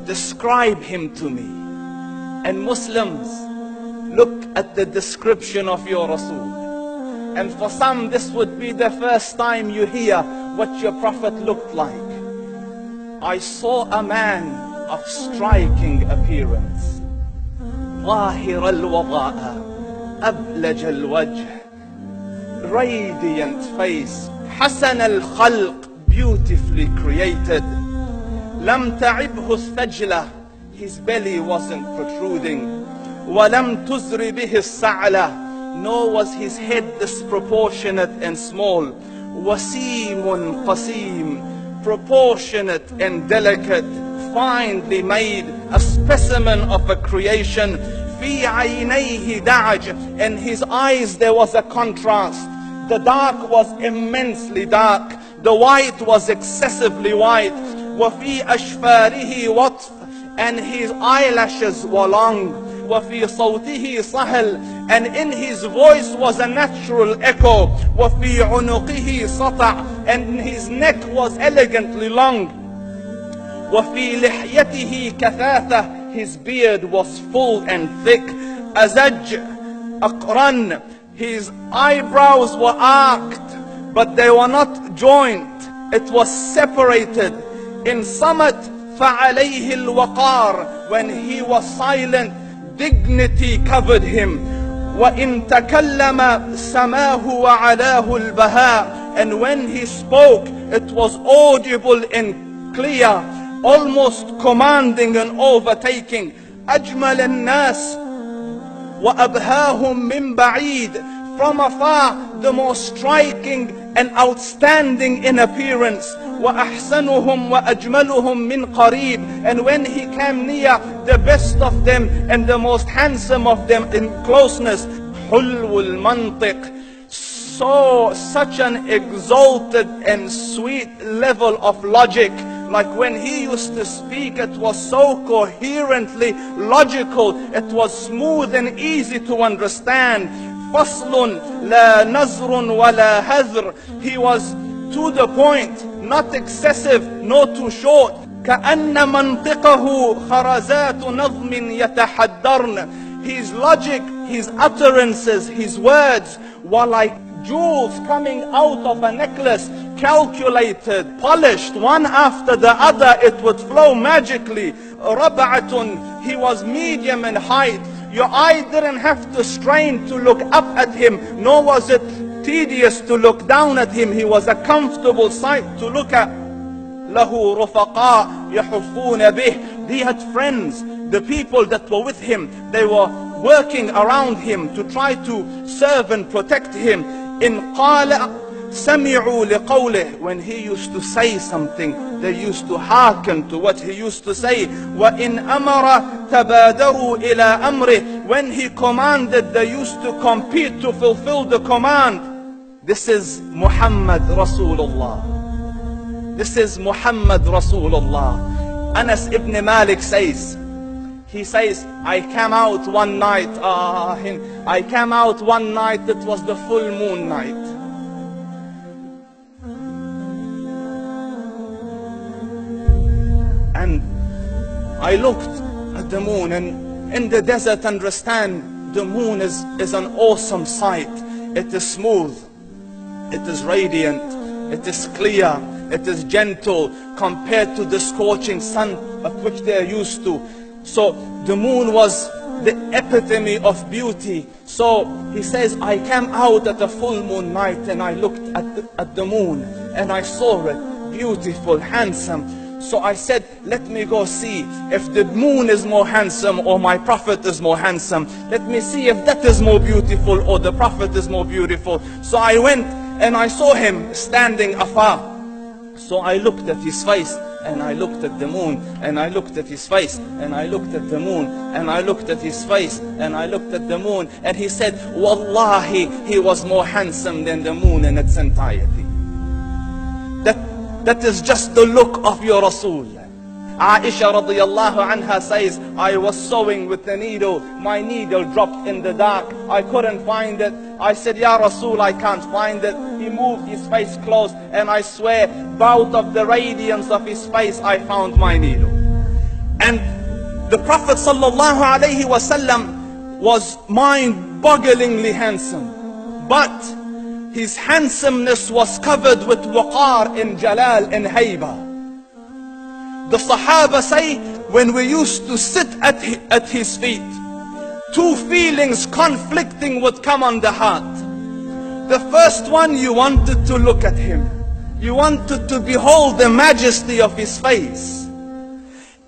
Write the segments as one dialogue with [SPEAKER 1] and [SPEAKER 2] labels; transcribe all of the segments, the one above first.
[SPEAKER 1] Describe him to me. And Muslims, look at the description of your Rasul. And for some, this would be the first time you hear what your Prophet looked like. I saw a man of striking appearance. ظاهر الوضاء أبلج الوجه, radiant face, حسن الخلق, beautifully created. لم تعبه الثجلة, his belly wasn't protruding. ولم تزر به السعلة, nor was his head disproportionate and small. وسيم قسيم, proportionate and delicate, finely made, a specimen of a creation. في عينيه دعج, in his eyes there was a contrast. The dark was immensely dark, the white was excessively white. وفي أشفاره وطف, and his eyelashes were long. وفي صوته صهل, and in his voice was a natural echo. وفي عنقه سطع, and his neck was elegantly long. وفي لحيته كثاثة, his beard was full and thick. أزج أقرن, his eyebrows were arched, but they were not joined, it was separated. In summit فعليه الوقار, when he was silent, dignity covered him. وإن تكلم سماه وعلاه البهاء, and when he spoke it was audible and clear, almost commanding and overtaking. أجمل الناس وأبهاهم من بعيد, from afar the most striking and outstanding in appearance. وأحسنهم وأجملهم من قريب, and when he came near, the best of them and the most handsome of them in closeness. حلو المنطق, such an exalted and sweet level of logic. Like when he used to speak, it was so coherently logical, it was smooth and easy to understand. فصل لا نزر ولا هذر, he was to the point, not excessive, nor too short. كأن منطقه خرزات نظم يتحدرن, his logic, his utterances, his words were like jewels coming out of a necklace, calculated, polished, one after the other, it would flow magically. ربعة, he was medium in height. Your eye didn't have to strain to look up at him, nor was it tedious to look down at him. He was a comfortable sight to look at. له رفقاء يحفون به, he had friends, the people that were with him, they were working around him to try to serve and protect him. إن قال سمعوا لقوله, when he used to say something, they used to hearken to what he used to say. وإن أمر تبادروا إلى أمره, when he commanded, they used to compete to fulfill the command. This is Muhammad Rasulullah. This is Muhammad Rasulullah. Anas ibn Malik says, he says, I came out one night, it was the full moon night. And I looked at the moon, and in the desert, understand, the moon is an awesome sight. It is smooth, it is radiant, it is clear, it is gentle compared to the scorching sun of which they are used to. So the moon was the epitome of beauty. So he says, I came out at a full moon night and I looked at the moon and I saw it, beautiful, handsome. So I said, let me go see if the moon is more handsome or my Prophet is more handsome. Let me see if that is more beautiful or the Prophet is more beautiful. So I went and I saw him standing afar. So I looked at his face and I looked at the moon, and I looked at his face, and I looked at the moon, and I looked at his face, and I looked at the moon, and he said, Wallahi, he was more handsome than the moon in its entirety. That is just the look of your Rasul. Aisha radiyallahu anha says, I was sewing with the needle. My needle dropped in the dark. I couldn't find it. I said, Ya Rasul, I can't find it. He moved his face close, and I swear, out of the radiance of his face, I found my needle. And the Prophet sallallahu alaihi wasallam was mind-bogglingly handsome. But his handsomeness was covered with waqar and jalal and hayba. The Sahaba say, when we used to sit at his feet, two feelings conflicting would come on the heart. The first one, you wanted to look at him. You wanted to behold the majesty of his face.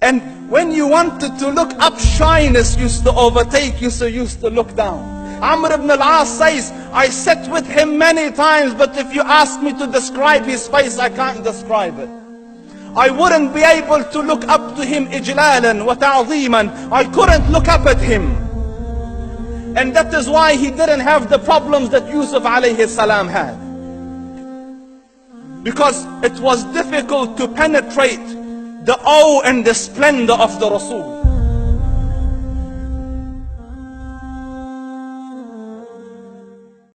[SPEAKER 1] And when you wanted to look up, shyness used to overtake you, so you used to look down. Amr ibn al-As says, I sat with him many times, but if you ask me to describe his face, I can't describe it. I wouldn't be able to look up to him ijlalan wa ta'zeeman. I couldn't look up at him. And that is why he didn't have the problems that Yusuf alayhi salam had. Because it was difficult to penetrate the awe and the splendor of the Rasul.